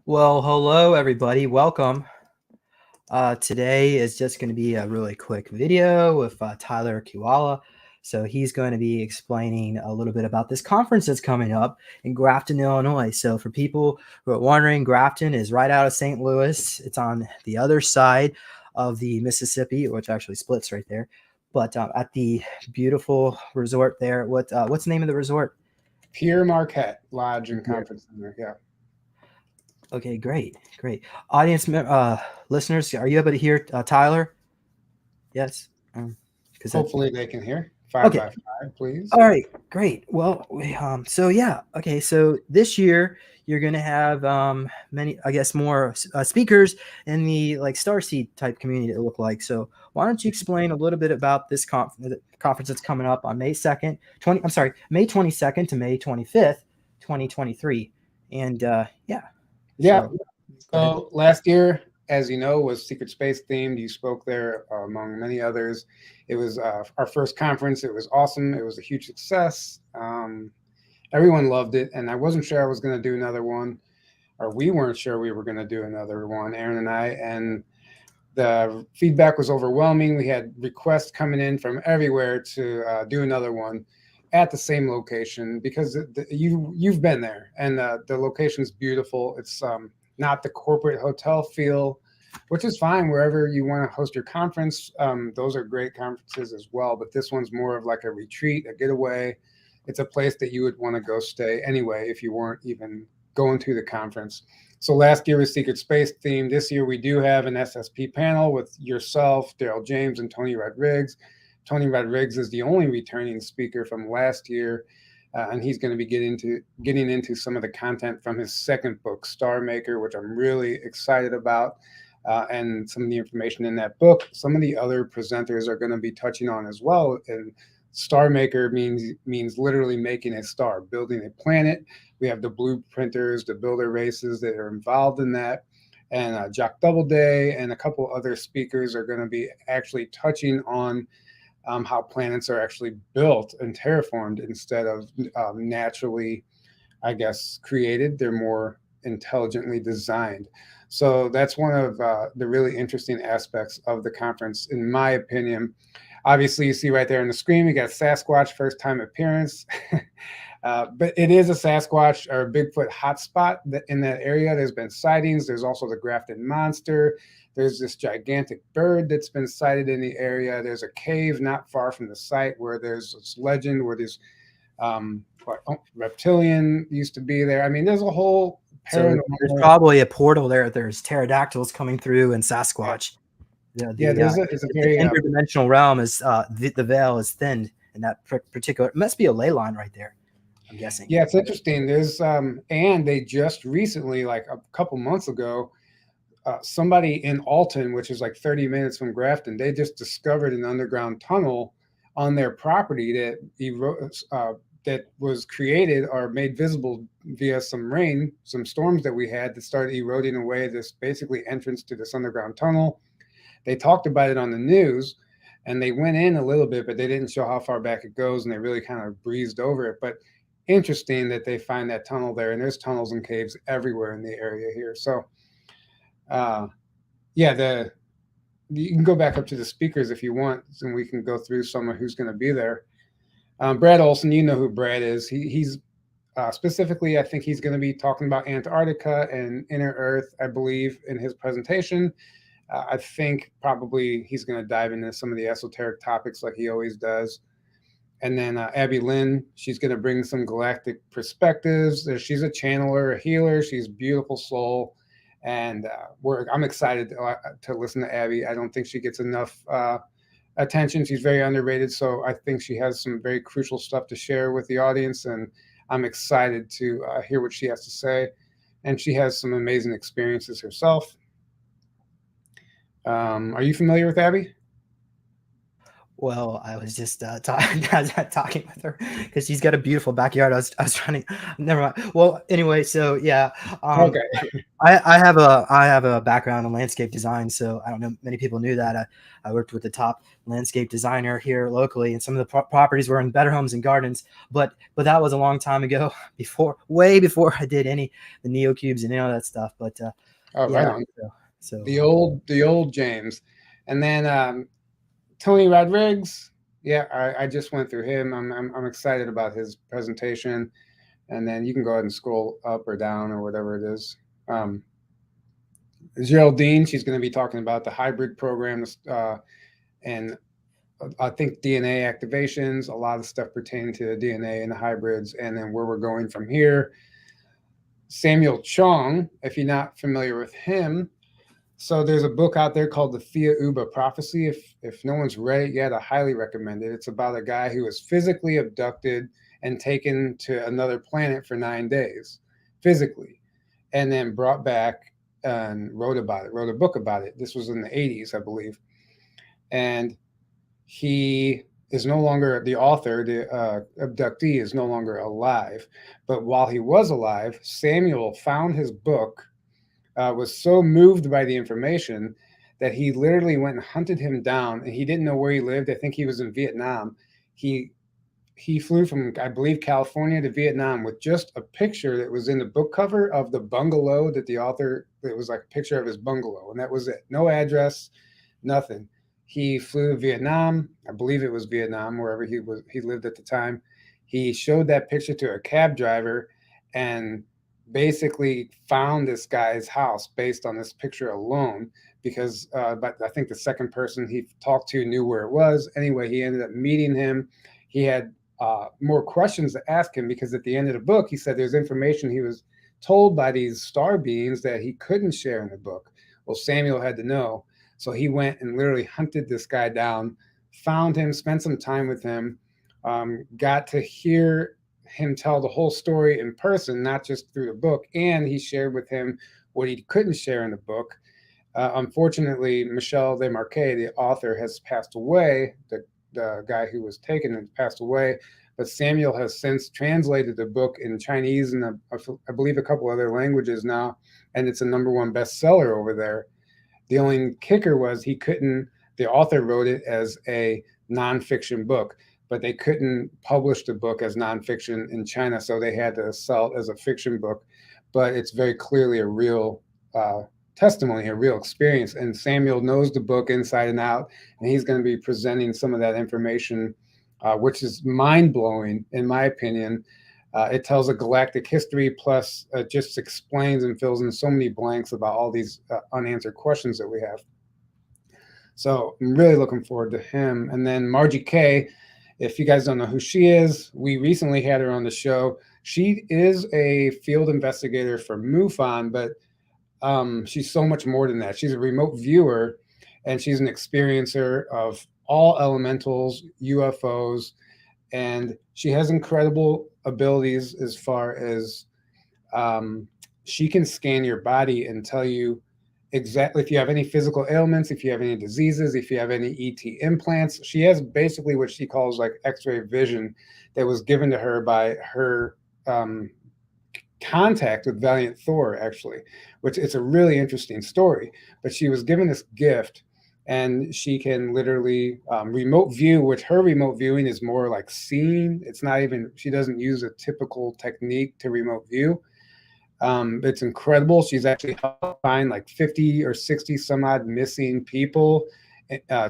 Well, hello everybody. Welcome. Today is just going to be a really quick video with Tyler Kiwala. So he's going to be explaining a little bit about this conference that's coming up in Grafton, Illinois. So for people who are wondering, Grafton is right out of St. Louis. It's on the other side of the Mississippi, which actually splits right there. But at the beautiful resort there, what's the name of the resort? Pierre Marquette Lodge and Conference Center. Yeah. Okay, great. Audience listeners, are you able to hear Tyler? Yes. Because Hopefully they can hear. Five okay. by five, please. All right, great. Well, so yeah, okay. So this year you're gonna have many, I guess, more speakers in the like Starseed type community. It look like. So why don't you explain a little bit about this conference that's coming up on May 22nd to May 25th, 2023, and yeah. Yeah. So So last year, as you know, was Secret Space themed. You spoke there among many others. It was our first conference. It was awesome. It was a huge success. Everyone loved it, and I wasn't sure I was going to do another one, or we weren't sure we were going to do another one, Aaron and I. And the feedback was overwhelming. We had requests coming in from everywhere to do another one at the same location because you've been there, and the location's beautiful. It's not the corporate hotel feel, which is fine wherever you want to host your conference. Those are great conferences as well, but this one's more of like a retreat, a getaway. It's a place that you would want to go stay anyway if you weren't even going to the conference. So last year was Secret Space themed. This year we do have an SSP panel with yourself, Daryl James, and Tony Rodriguez. Tony Rodriguez is the only returning speaker from last year, and he's going to be getting into some of the content from his second book, Star Maker, which I'm really excited about, and some of the information in that book. Some of the other presenters are going to be touching on as well. And Star Maker means literally making a star, building a planet. We have the blueprinters, the builder races that are involved in that. And Jock Doubleday and a couple other speakers are going to be actually touching on how planets are actually built and terraformed instead of naturally, I guess, created. They're more intelligently designed. So that's one of the really interesting aspects of the conference, in my opinion. Obviously, you see right there on the screen, we got Sasquatch first time appearance. But it is a Sasquatch or a Bigfoot hotspot in that area. There's been sightings. There's also the Grafton Monster. There's this gigantic bird that's been sighted in the area. There's a cave not far from the site where there's this legend where this reptilian used to be there. I mean, there's a whole there's probably a portal there. There's pterodactyls coming through and Sasquatch. There's a very interdimensional realm is the veil is thinned in that particular. It must be a ley line right there, I'm guessing. Yeah, it's interesting. There's and they just recently, like a couple months ago, somebody in Alton, which is like 30 minutes from Grafton, they just discovered an underground tunnel on their property that was created or made visible via some storms that we had that started eroding away this basically entrance to this underground tunnel. They talked about it on the news, and they went in a little bit, but they didn't show how far back it goes, and they really kind of breezed over it. But interesting that they find that tunnel there, and there's tunnels and caves everywhere in the area here. So yeah, you can go back up to the speakers if you want, and we can go through some of who's going to be there. Brad Olson, you know who Brad is. He's specifically, I think he's going to be talking about Antarctica and inner Earth, I believe, in his presentation. I think probably he's going to dive into some of the esoteric topics like he always does. And then Abby Lynn, she's going to bring some galactic perspectives. She's a channeler, a healer. She's a beautiful soul. And I'm excited to listen to Abby. I don't think she gets enough attention. She's very underrated. So I think she has some very crucial stuff to share with the audience. And I'm excited to hear what she has to say. And she has some amazing experiences herself. Are you familiar with Abby? Well, I was just talking with her because she's got a beautiful backyard. I was trying to, never mind. Well, anyway, so yeah, um, Okay. I have a background in landscape design, so I don't know many people knew that. I worked with the top landscape designer here locally, and some of the properties were in Better Homes and Gardens. But that was a long time ago, way before I did any the neocubes and any of that stuff. But Oh, right yeah, on. so The old James, and then Tony Rodriguez. Yeah, I just went through him. I'm excited about his presentation, and then you can go ahead and scroll up or down or whatever it is. Um, Geraldine, she's going to be talking about the hybrid program, and I think DNA activations, a lot of stuff pertaining to the DNA and the hybrids, and then where we're going from here. Samuel Chong, if you're not familiar with him, so there's a book out there called the Thea Uba Prophecy. If no one's read it yet, I highly recommend it. It's about a guy who was physically abducted and taken to another planet for 9 days, physically, and then brought back and wrote about it. Wrote a book about it. This was in the 80s, I believe, and he is no longer the author. The abductee is no longer alive, but while he was alive, Samuel found his book, was so moved by the information that he literally went and hunted him down, and he didn't know where he lived. I think he was in Vietnam. He he flew from, I believe, California to Vietnam with just a picture that was in the book cover of the bungalow that the author, it was like a picture of his bungalow, and that was it. No address, nothing. He flew to Vietnam. I believe it was Vietnam, wherever he lived at the time. He showed that picture to a cab driver and basically found this guy's house based on this picture alone, because but I think the second person he talked to knew where it was. Anyway, he ended up meeting him. He had more questions to ask him, because at the end of the book, he said there's information he was told by these star beings that he couldn't share in the book. Well, Samuel had to know. So he went and literally hunted this guy down, found him, spent some time with him, got to hear him tell the whole story in person, not just through the book. And he shared with him what he couldn't share in the book. Unfortunately, Michel Desmarquet, the author, has passed away. The guy who was taken has passed away, but Samuel has since translated the book in Chinese and I believe a couple other languages now, and it's a number one bestseller over there. The only kicker was he couldn't. The author wrote it as a nonfiction book, but they couldn't publish the book as nonfiction in China, so they had to sell it as a fiction book. But it's very clearly a real testimony, a real experience. And Samuel knows the book inside and out, and he's going to be presenting some of that information, which is mind blowing, in my opinion. It tells a galactic history, plus just explains and fills in so many blanks about all these unanswered questions that we have. So I'm really looking forward to him. And then Margie Kay, if you guys don't know who she is, we recently had her on the show. She is a field investigator for MUFON, but she's so much more than that. She's a remote viewer, and she's an experiencer of all elementals, UFOs, and she has incredible abilities as far as um, she can scan your body and tell you exactly if you have any physical ailments, if you have any diseases, if you have any ET implants. She has basically what she calls like X-ray vision that was given to her by her contact with Valiant Thor, actually, which it's a really interesting story. But she was given this gift, and she can literally remote view, which her remote viewing is more like seeing. It's not even, she doesn't use a typical technique to remote view. It's incredible. She's actually helped find like 50 or 60 some odd missing people,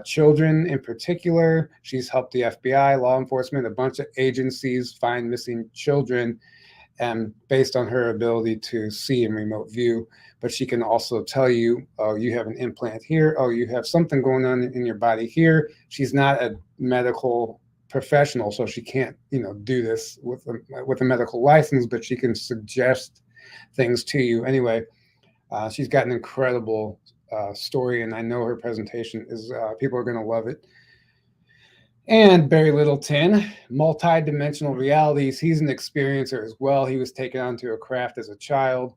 children in particular. She's helped the FBI, law enforcement, a bunch of agencies find missing children, and based on her ability to see in remote view. But she can also tell you, oh, you have an implant here. Oh, you have something going on in your body here. She's not a medical professional, so she can't, do this with a medical license, but she can suggest things to you. Anyway, she's got an incredible story, and I know her presentation is, people are going to love it. And Barry Littleton, multi-dimensional realities. He's an experiencer as well. He was taken onto a craft as a child.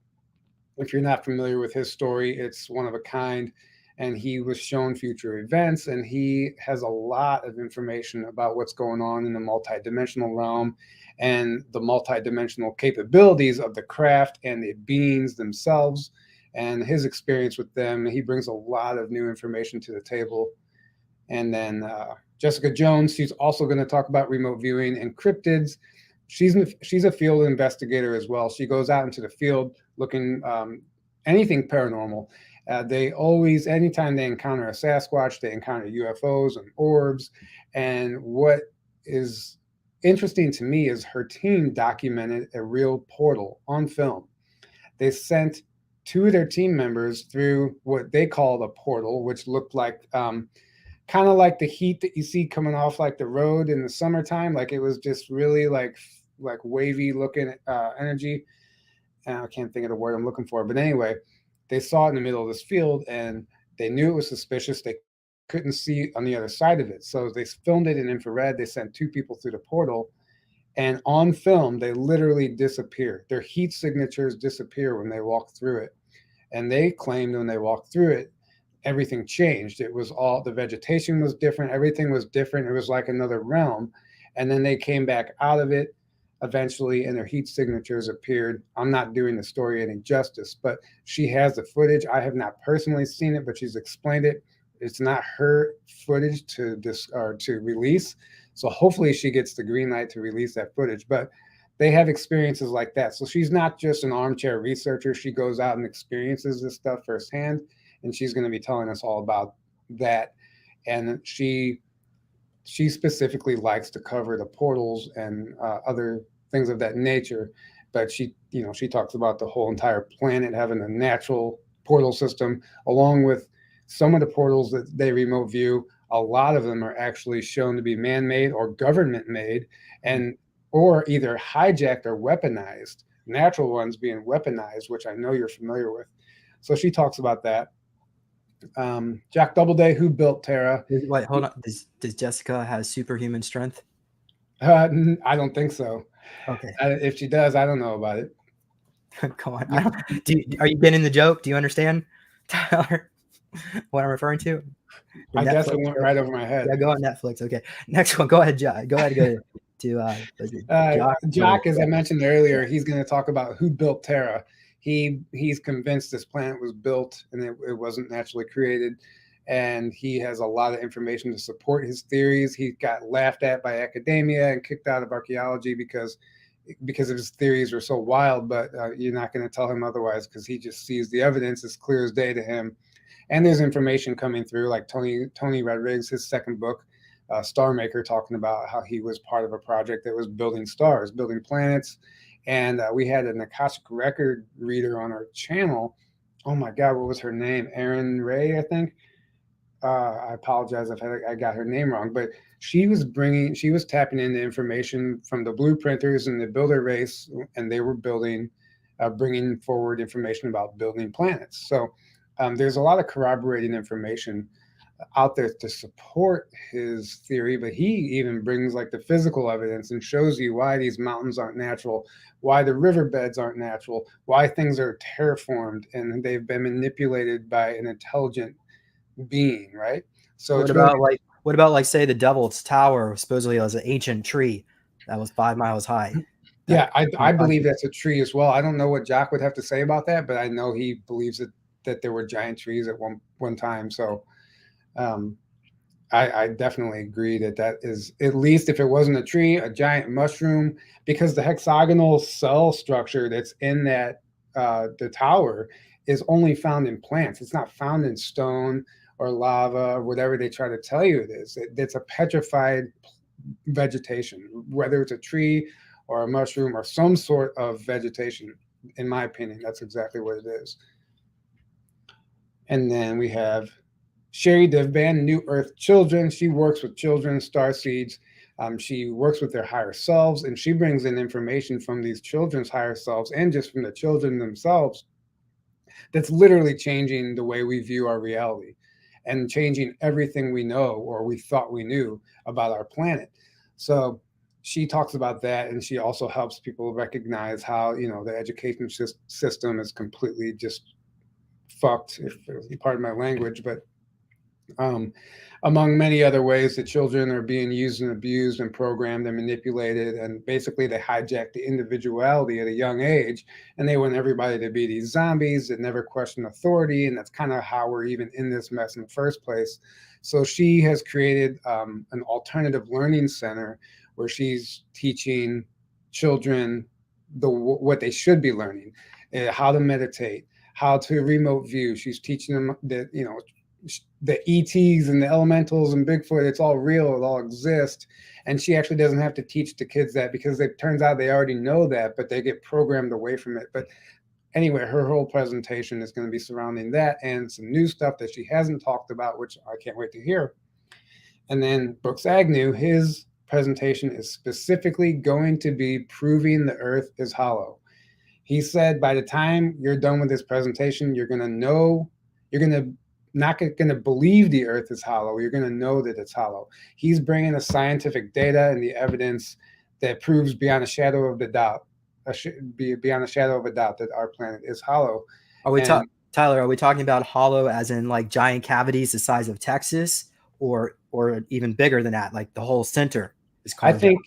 If you're not familiar with his story, it's one of a kind. and he was shown future events, and he has a lot of information about what's going on in the multidimensional realm and the multidimensional capabilities of the craft and the beings themselves and his experience with them. He brings a lot of new information to the table. And then Jessica Jones, she's also going to talk about remote viewing and cryptids. She's a field investigator as well. She goes out into the field looking anything paranormal. They always, anytime they encounter a Sasquatch, they encounter UFOs and orbs. And what is interesting to me is her team documented a real portal on film. They sent two of their team members through what they called a portal, which looked like kind of like the heat that you see coming off like the road in the summertime. Like it was just really like wavy looking energy. And I can't think of the word I'm looking for, but anyway, they saw it in the middle of this field and they knew it was suspicious. They couldn't see on the other side of it, so they filmed it in infrared. They sent two people through the portal, and on film they literally disappear. Their heat signatures disappear when they walk through it, and they claimed when they walked through it, everything changed. It was all, the vegetation was different, everything was different. It was like another realm. And then they came back out of it eventually, and their heat signatures appeared. I'm not doing the story any justice, but she has the footage. I have not personally seen it, but she's explained it. It's not her footage to release, so hopefully she gets the green light to release that footage. But they have experiences like that, so she's not just an armchair researcher. She goes out and experiences this stuff firsthand, and she's going to be telling us all about that. And she specifically likes to cover the portals and other things of that nature. But she talks about the whole entire planet having a natural portal system, along with some of the portals that they remote view. A lot of them are actually shown to be man-made or government-made, and or either hijacked or weaponized. Natural ones being weaponized, which I know you're familiar with. So she talks about that. Jack Doubleday, who built Terra. Wait, hold on. Does Jessica have superhuman strength? I don't think so. Okay. If she does, I don't know about it. Come on. Are you getting the joke? Do you understand, Tyler, what I'm referring to? I guess it went right over my head. Yeah, go on Netflix. Okay. Next one. Go ahead, Jack. Go ahead and go to Jock, as I mentioned earlier, he's going to talk about who built Terra. He's convinced this planet was built and it wasn't naturally created. And he has a lot of information to support his theories. He got laughed at by academia and kicked out of archaeology because his theories were so wild. But you're not going to tell him otherwise, because he just sees the evidence as clear as day to him. And there's information coming through, like Tony Redriggs, his second book, Star Maker, talking about how he was part of a project that was building stars, building planets. And we had an Akashic record reader on our channel. Oh my God, what was her name? Erin Ray, I think. I apologize if I got her name wrong, but she was tapping into information from the blueprinters and the builder race, and they were bringing forward information about building planets. So there's a lot of corroborating information out there to support his theory, but he even brings like the physical evidence and shows you why these mountains aren't natural, why the riverbeds aren't natural, why things are terraformed and they've been manipulated by an intelligent being, right? So what about like say the Devil's Tower supposedly was an ancient tree that was 5 miles high? Yeah, I believe that's a tree as well. I don't know what Jock would have to say about that, but I know he believes that there were giant trees at one time. So I definitely agree that is, at least if it wasn't a tree, a giant mushroom, because the hexagonal cell structure that's in that the tower is only found in plants. It's not found in stone or lava or whatever they try to tell you it is. It's a petrified vegetation, whether it's a tree or a mushroom or some sort of vegetation. In my opinion, that's exactly what it is. And then we have Sherry Devban, New Earth Children. She works with children, star seeds. She works with their higher selves, and she brings in information from these children's higher selves and just from the children themselves that's literally changing the way we view our reality and changing everything we know or we thought we knew about our planet. So she talks about that, and she also helps people recognize how, the education system is completely just fucked, if pardon my language, but Um, among many other ways that children are being used and abused and programmed and manipulated, and basically they hijack the individuality at a young age, and they want everybody to be these zombies that never question authority, and that's kind of how we're even in this mess in the first place. So she has created an alternative learning center where she's teaching children what they should be learning, how to meditate, how to remote view. She's teaching them that, you know, the ETs and the elementals and Bigfoot, it's all real, it all exists. And she actually doesn't have to teach the kids that, because it turns out they already know that, but they get programmed away from it. But anyway, her whole presentation is going to be surrounding that and some new stuff that she hasn't talked about, which I can't wait to hear. And then Brooks Agnew, his presentation is specifically going to be proving the earth is hollow. He said by the time you're done with this presentation, you're going to know, you're going to not going to believe the earth is hollow. You're going to know that it's hollow. He's bringing the scientific data and the evidence that proves beyond a shadow of the doubt, beyond a shadow of a doubt, that our planet is hollow. Are we And Tyler, are we talking about hollow as in like giant cavities the size of Texas, or even bigger than that, like the whole center is I carved out? think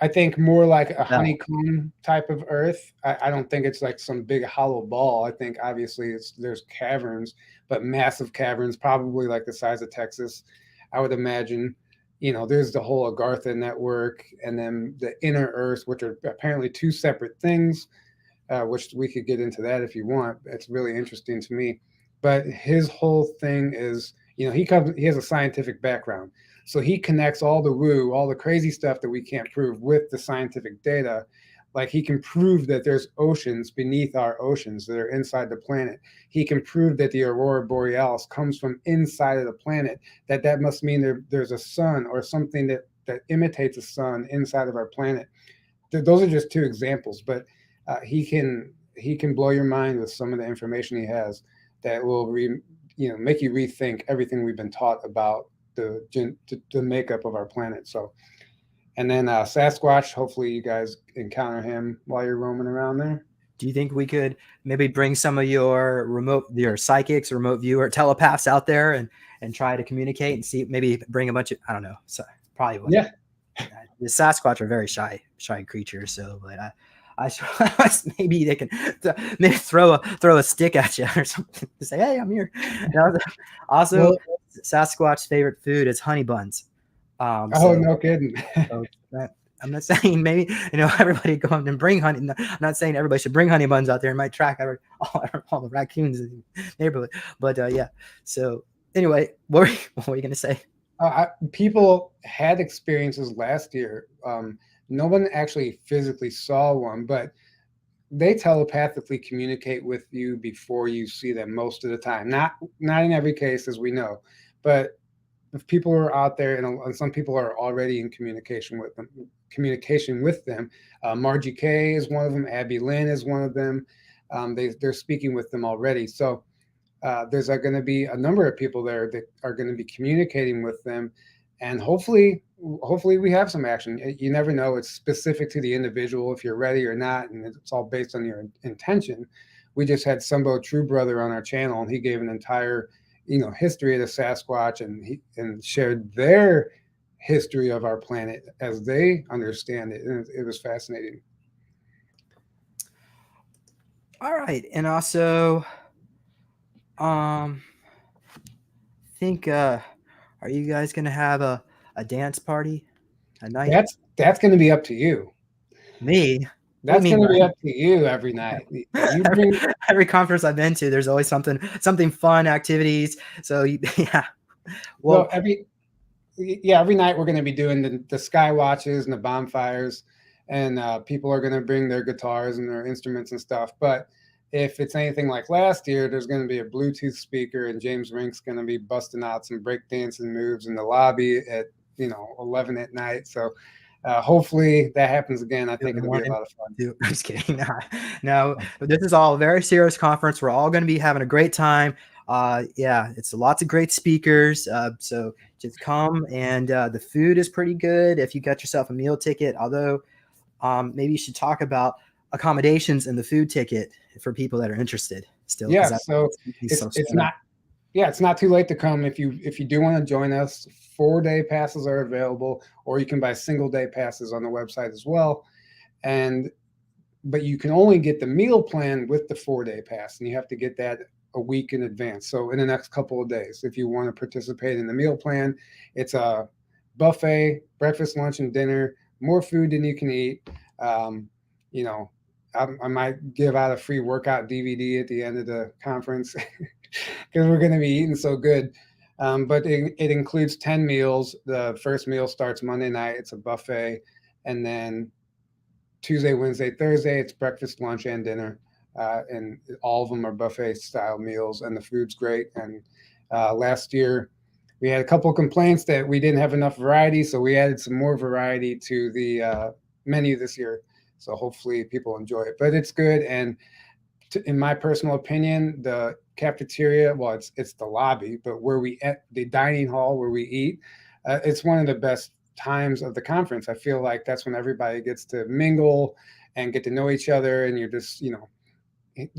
I think more like a No. honeycomb type of earth. I don't think it's like some big hollow ball. I think obviously there's caverns, but massive caverns, probably like the size of Texas. I would imagine. You know, there's the whole Agartha network, and then the inner Earth, which are apparently two separate things. Which we could get into that if you want. It's really interesting to me. But his whole thing is, you know, he has a scientific background. So he connects all the woo, all the crazy stuff that we can't prove with the scientific data. Like he can prove that there's oceans beneath our oceans that are inside the planet. He can prove that the aurora borealis comes from inside of the planet. That must mean there's a sun or something that imitates a sun inside of our planet. Those are just two examples, but he can blow your mind with some of the information he has that will make you rethink everything we've been taught about the makeup of our planet. So, and then Sasquatch. Hopefully, you guys encounter him while you're roaming around there. Do you think we could maybe bring some of your psychics, remote viewer, telepaths out there and try to communicate and see, maybe bring a bunch of, I don't know, so probably wouldn't. Yeah. The Sasquatch are very shy creatures, so but I maybe they can maybe throw a stick at you or something to say, hey, I'm here. Also, Well, Sasquatch's favorite food is honey buns. oh, no kidding. So I'm not saying maybe everybody go and bring honey. I'm not saying everybody should bring honey buns out there. It might track all the raccoons in the neighborhood. But yeah. So anyway, what were you gonna say? People had experiences last year. No one actually physically saw one, but they telepathically communicate with you before you see them most of the time. Not in every case, as we know, but if people are out there, and some people are already in communication with them. Margie Kay is one of them. Abby Lynn is one of them. They're speaking with them already. So there's going to be a number of people there that are going to be communicating with them, and hopefully we have some action. You never know. It's specific to the individual if you're ready or not, and it's all based on your intention. We just had Sumbo True Brother on our channel, and he gave an entire history of the Sasquatch, and shared their history of our planet as they understand it, and it was fascinating. All right, and also think are you guys gonna have a dance party at night? That's going to be up to you. Me? That's going to be up to you every night. You bring every conference I've been to, there's always something fun, activities. So yeah. Well, every night we're going to be doing the sky watches and the bonfires, and people are going to bring their guitars and their instruments and stuff. But if it's anything like last year, there's going to be a Bluetooth speaker, and James Rink's going to be busting out some breakdancing moves in the lobby at 11 at night. So hopefully that happens again. I think it'll be a lot of fun. I'm just kidding. No, this is all a very serious conference. We're all going to be having a great time. Yeah, it's lots of great speakers. So just come, and the food is pretty good if you got yourself a meal ticket. Although maybe you should talk about accommodations and the food ticket for people that are interested still. Yeah, so it's not yeah, it's not too late to come if you do want to join us. 4-day passes are available, or you can buy single-day passes on the website as well. And but you can only get the meal plan with the 4-day pass, and you have to get that a week in advance. So in the next couple of days, if you want to participate in the meal plan, it's a buffet, breakfast, lunch, and dinner, more food than you can eat. Um, you know, I might give out a free workout DVD at the end of the conference because we're going to be eating so good. But it includes 10 meals. The first meal starts Monday night. It's a buffet. And then Tuesday, Wednesday, Thursday, it's breakfast, lunch, and dinner. And all of them are buffet style meals, and the food's great. And last year, we had a couple of complaints that we didn't have enough variety, so we added some more variety to the menu this year. So hopefully people enjoy it. But it's good, and in my personal opinion, the cafeteria, well, it's the lobby, but where we at the dining hall where we eat, it's one of the best times of the conference. I feel like that's when everybody gets to mingle and get to know each other, and you're just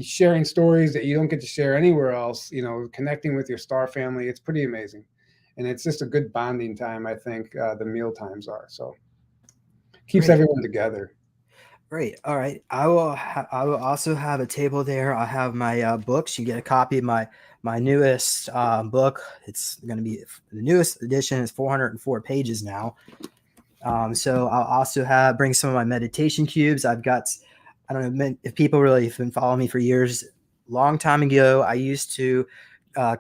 sharing stories that you don't get to share anywhere else. Connecting with your star family, it's pretty amazing, and it's just a good bonding time. I think the meal times are so keeps Great. everyone together. Great. All right. I will also have a table there. I have my books. You get a copy of my newest book. It's going to be the newest edition. Is 404 pages now. So I'll also bring some of my meditation cubes. I've got, I don't know if people really have been following me for years. Long time ago, I used to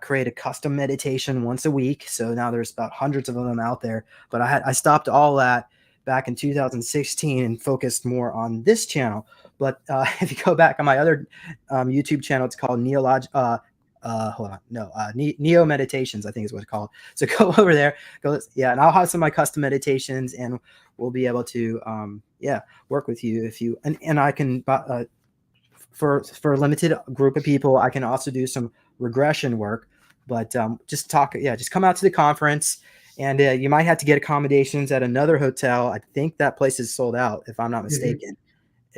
create a custom meditation once a week. So now there's about hundreds of them out there. But I stopped all that back in 2016 and focused more on this channel. But if you go back on my other YouTube channel, it's called hold on, no, Neo Meditations, I think is what it's called. So go over there, and I'll have some of my custom meditations, and we'll be able to, work with you if you, and I can, for a limited group of people, I can also do some regression work, but just come out to the conference, and you might have to get accommodations at another hotel. I think that place is sold out, if I'm not mistaken.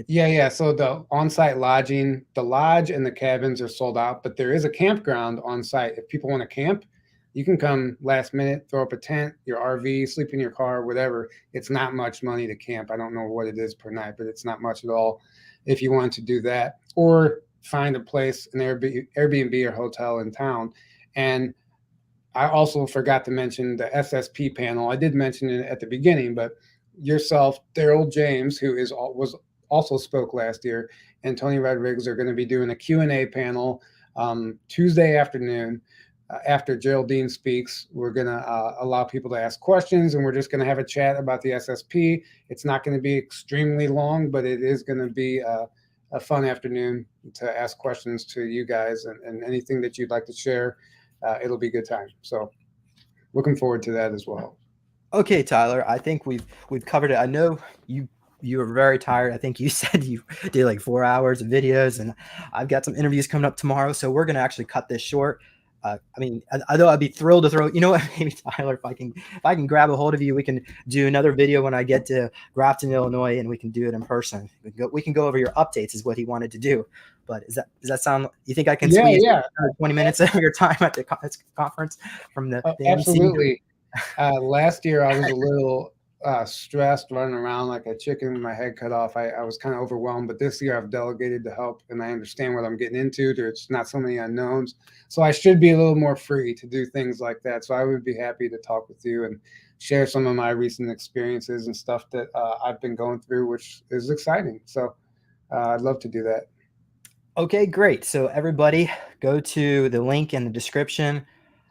Yeah. So the on-site lodging, the lodge and the cabins are sold out, but there is a campground on site. If people want to camp, you can come last minute, throw up a tent, your RV, sleep in your car, whatever. It's not much money to camp. I don't know what it is per night, but it's not much at all if you want to do that. Or find a place, an Airbnb or hotel in town. And I also forgot to mention the SSP panel. I did mention it at the beginning, but yourself, Daryl James, who was also spoke last year, and Tony Rodriguez are going to be doing a Q&A panel Tuesday afternoon. After Geraldine speaks, we're going to allow people to ask questions, and we're just going to have a chat about the SSP. It's not going to be extremely long, but it is going to be a fun afternoon to ask questions to you guys, and anything that you'd like to share. It'll be a good time. So looking forward to that as well. Okay, Tyler, I think we've covered it. I know you were very tired. I think you said you did like 4 hours of videos, and I've got some interviews coming up tomorrow, so we're gonna actually cut this short. I mean, although I'd be thrilled to throw, you know what, maybe Tyler, if I can grab a hold of you, we can do another video when I get to Grafton, Illinois, and we can do it in person. We can go over your updates, is what he wanted to do. But does that sound? You think I can squeeze 20 minutes of your time at the conference from the Absolutely. Last year I was a little stressed, running around like a chicken with my head cut off. I was kind of overwhelmed, but this year I've delegated to help, and I understand what I'm getting into. There's not so many unknowns, so I should be a little more free to do things like that. So I would be happy to talk with you and share some of my recent experiences and stuff that I've been going through, which is exciting. So I'd love to do that. Okay, great. So everybody, go to the link in the description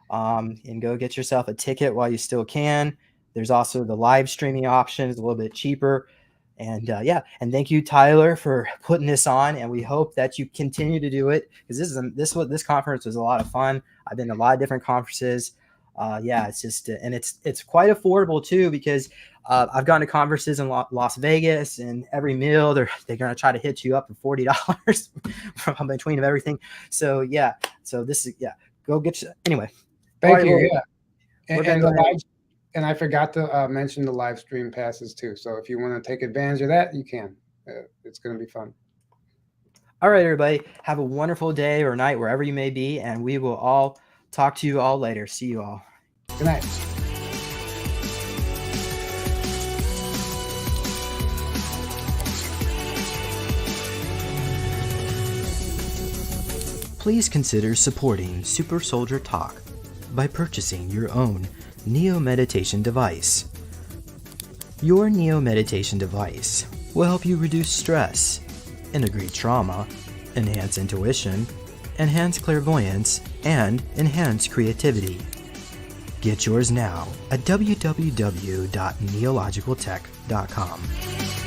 and go get yourself a ticket while you still can. There's also the live streaming option, it's a little bit cheaper. And and thank you, Tyler, for putting this on. And we hope that you continue to do it, because this conference was a lot of fun. I've been to a lot of different conferences. It's just, and it's quite affordable too, because I've gone to conferences in Las Vegas, and every meal they're gonna try to hit you up for $40 from between of everything. So this is go get you anyway. Thank Right, you. Yeah, and the live, and I forgot to mention the live stream passes too. So if you want to take advantage of that, you can. It's going to be fun. All right, everybody, have a wonderful day or night wherever you may be, and we will all Talk to you all later. See you all. Good night. Please consider supporting Super Soldier Talk by purchasing your own Neo Meditation device. Your Neo Meditation device will help you reduce stress, integrate trauma, enhance intuition, enhance clairvoyance, and enhance creativity. Get yours now at www.neologicaltech.com.